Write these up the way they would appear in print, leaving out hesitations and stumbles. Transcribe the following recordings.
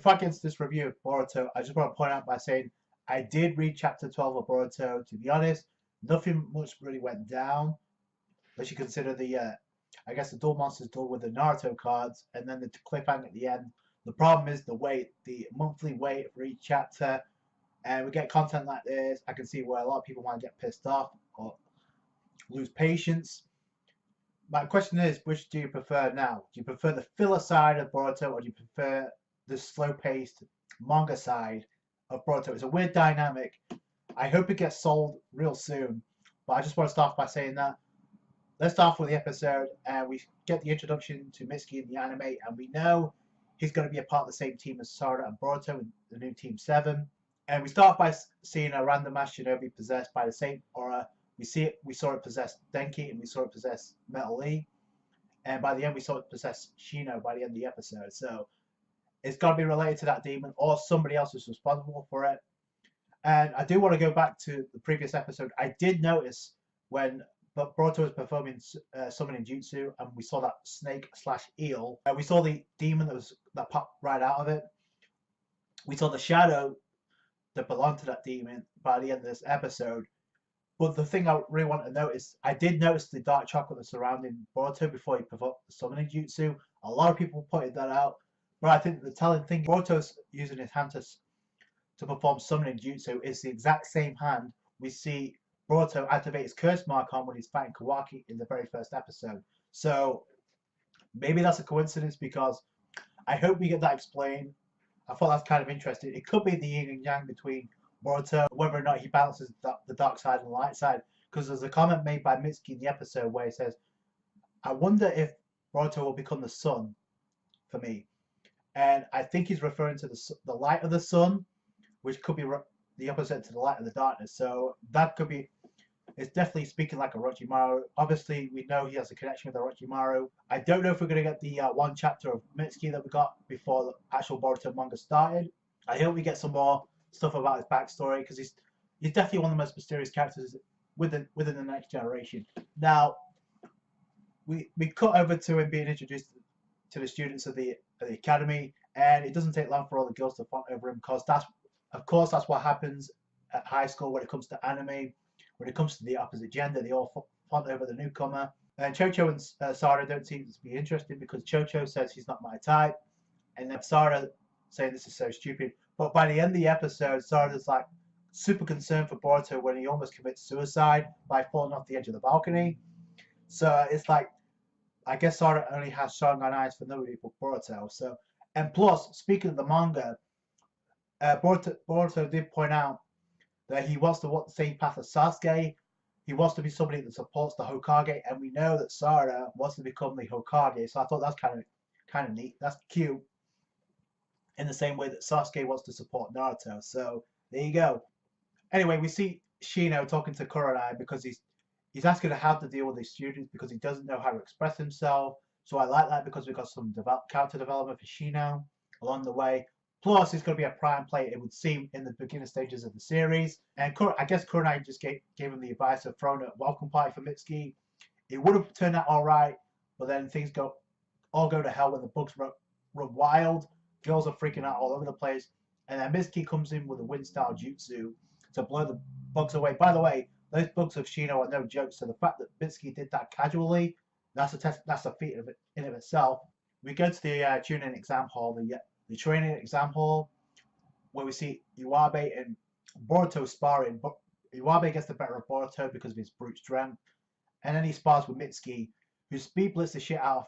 before I get into this review of Boruto, I just want to point out by saying I did read chapter 12 of Boruto. To be honest, nothing much really went down. Unless you consider the, I guess the duel monsters duel with the Naruto cards, and then the cliffhanger at the end. The problem is the wait, the monthly wait for each chapter, and we get content like this. I can see where a lot of people want to get pissed off or lose patience. My question is, which do you prefer now? Do you prefer the filler side of Boruto, or do you prefer the slow-paced manga side of Boruto? It's a weird dynamic. I hope it gets sold real soon, but I just want to start off by saying that. Let's start off with the episode, and we get the introduction to Mitsuki in the anime, and we know he's going to be a part of the same team as Sarada and Boruto in the new Team 7. And we start by seeing a random ass shinobi possessed by the same aura. We saw it possess Denki, and we saw it possess Metal Lee. And by the end, we saw it possess Shino by the end of the episode. So it's got to be related to that demon, or somebody else is responsible for it. And I do want to go back to the previous episode. I did notice when Boruto was performing summoning jutsu, and we saw that snake / eel. We saw the demon that popped right out of it. We saw the shadow that belonged to that demon by the end of this episode. But the thing I really want to notice, I did notice the dark chocolate surrounding Boruto before he performed the summoning jutsu. A lot of people pointed that out, but I think the telling thing, Boruto's using his hand to perform summoning jutsu is the exact same hand we see Boruto activate his curse mark on when he's fighting Kawaki in the very first episode. So maybe that's a coincidence, because I hope we get that explained. I thought that's kind of interesting. It could be the yin and yang between Boruto, whether or not he balances the dark side and the light side. Because there's a comment made by Mitsuki in the episode where he says, I wonder if Boruto will become the sun for me. And I think he's referring to the light of the sun, which could be the opposite to the light of the darkness. So that could be, it's definitely speaking like Orochimaru. Obviously, we know he has a connection with Orochimaru. I don't know if we're going to get the one chapter of Mitsuki that we got before the actual Boruto manga started. I hope we get some more stuff about his backstory, because he's definitely one of the most mysterious characters within the next generation. Now, we cut over to him being introduced to the students of the academy, and it doesn't take long for all the girls to fawn over him, because that's what happens at high school when it comes to anime. When it comes to the opposite gender, they all fawn over the newcomer. And Chocho and Sarah don't seem to be interested, because Chocho says he's not my type, and then Sarah saying this is so stupid. But by the end of the episode, Sarada's like super concerned for Boruto when he almost commits suicide by falling off the edge of the balcony. So it's like, I guess Sarada only has Sharingan eyes for nobody but Boruto. So, and plus, speaking of the manga, Boruto did point out that he wants to walk the same path as Sasuke. He wants to be somebody that supports the Hokage, and we know that Sarada wants to become the Hokage. So I thought that's kind of neat. That's cute. In the same way that Sasuke wants to support Naruto. So there you go. Anyway, we see Shino talking to Kurenai because he's asking her how to deal with his students, because he doesn't know how to express himself. So I like that, because we got some character development for Shino along the way. Plus, it's going to be a prime play, it would seem, in the beginning stages of the series. And I guess Kurenai just gave him the advice of throwing a welcome party for Mitsuki. It would have turned out all right, but then things all go to hell when the bugs run wild. Girls are freaking out all over the place. And then Mitsuki comes in with a wind-style jutsu to blow the bugs away. By the way, those bugs of Shino are no joke, so the fact that Mitsuki did that casually, that's a feat in of itself. We go to the tuning exam hall, the training exam hall, where we see Iwabe and Boruto sparring. But Iwabe gets the better of Boruto because of his brute strength. And then he spars with Mitsuki, who speed blitz the shit out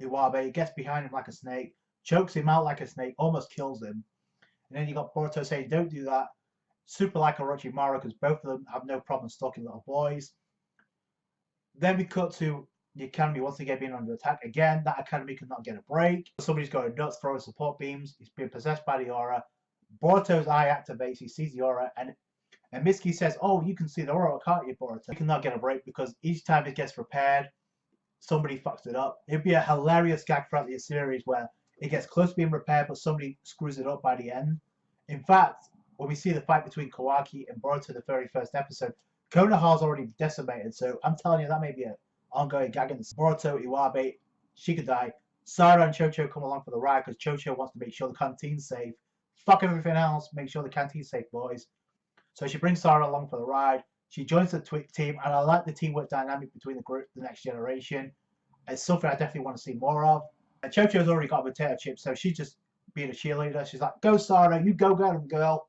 of Iwabe, gets behind him like a snake, chokes him out like a snake, almost kills him. And then you got Boruto saying, don't do that. Super like Orochimaru, because both of them have no problem stalking little boys. Then we cut to the academy once again being under attack. Again, that academy cannot get a break. Somebody's going nuts, throwing support beams. He's being possessed by the aura. Boruto's eye activates. He sees the aura, and Mitsuki says, oh, you can see the aura, can't you, Boruto? He cannot get a break, because each time it gets repaired, somebody fucks it up. It'd be a hilarious gag throughout the series where it gets close to being repaired, but somebody screws it up by the end. In fact, when we see the fight between Kawaki and Boruto in the very first episode, Konoha's already decimated, so I'm telling you, that may be an ongoing gag in Boruto, Iwabe, Shikadai, Sarah and Chocho come along for the ride because Chocho wants to make sure the canteen's safe. Fuck everything else, make sure the canteen's safe, boys. So she brings Sarah along for the ride. She joins the team, and I like the teamwork dynamic between the group, the next generation. It's something I definitely want to see more of. And Chocho's already got a potato chip, so she's just being a cheerleader. She's like, "Go, Sarah, you go get him, girl."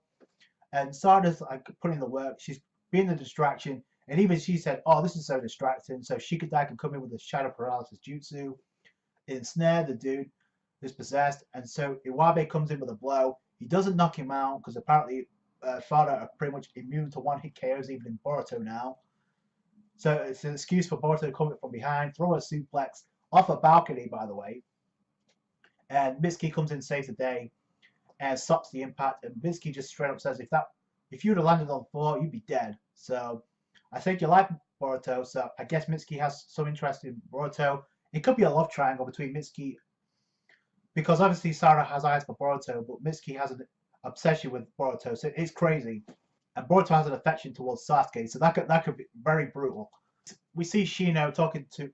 And Sarah's like putting in the work. She's being the distraction. And even she said, "Oh, this is so distracting." So Shikadai can come in with the shadow paralysis jutsu, ensnare the dude who's possessed. And so Iwabe comes in with a blow. He doesn't knock him out because apparently Farah are pretty much immune to one hit KOs even in Boruto now. So it's an excuse for Boruto to come in from behind, throw a suplex off a balcony, by the way. And Mitsuki comes in, saves the day, and stops the impact. And Mitsuki just straight up says, if you'd have landed on the floor, you'd be dead. So I think you like Boruto. So I guess Mitsuki has some interest in Boruto. It could be a love triangle between Mitsuki, because obviously Sarah has eyes for Boruto, but Mitsuki has an obsession with Boruto. So it's crazy. And Boruto has an affection towards Sasuke. So that could be very brutal. We see Shino talking to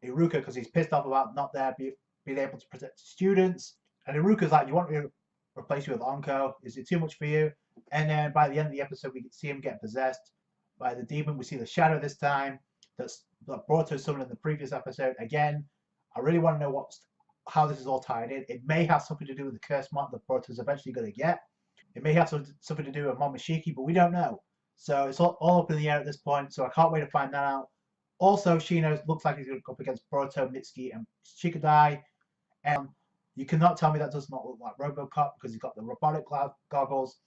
Iruka because he's pissed off about not there being able to protect students. And Iruka's like, "You want me to replace you with Onko? Is it too much for you?" And then by the end of the episode, we see him get possessed by the demon. We see the shadow this time that Boruto summoned in the previous episode. Again, I really want to know how this is all tied in. It may have something to do with the curse mark that Boruto's eventually going to get. It may have something to do with Momoshiki, but we don't know. So it's all up in the air at this point. So I can't wait to find that out. Also, Shino looks like he's going to go up against Boruto, Mitsuki, and Shikadai. And you cannot tell me that does not look like RoboCop because he's got the robotic goggles,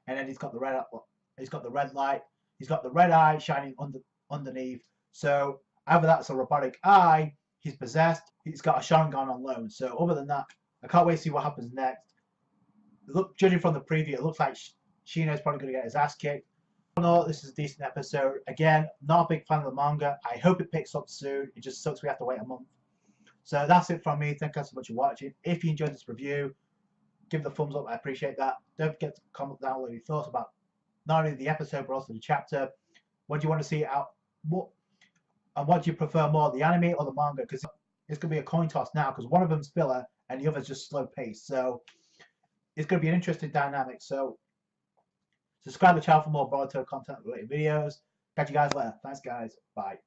and then he's got the red. He's got the red light. He's got the red eye shining underneath. So either that's a robotic eye, he's possessed. He's got a Sharingan on loan. So other than that, I can't wait to see what happens next. Look, judging from the preview, it looks like Shino's probably going to get his ass kicked. No, this is a decent episode. Again, not a big fan of the manga. I hope it picks up soon. It just sucks we have to wait a month. So that's it from me. Thank you so much for watching. If you enjoyed this review, give it a thumbs up. I appreciate that. Don't forget to comment down what you thought about not only the episode but also the chapter. What do you want to see out? What do you prefer more, the anime or the manga? Because it's going to be a coin toss now because one of them's filler and the other's just slow paced. So it's going to be an interesting dynamic. So subscribe to the channel for more Boruto content related videos. Catch you guys later. Thanks, guys. Bye.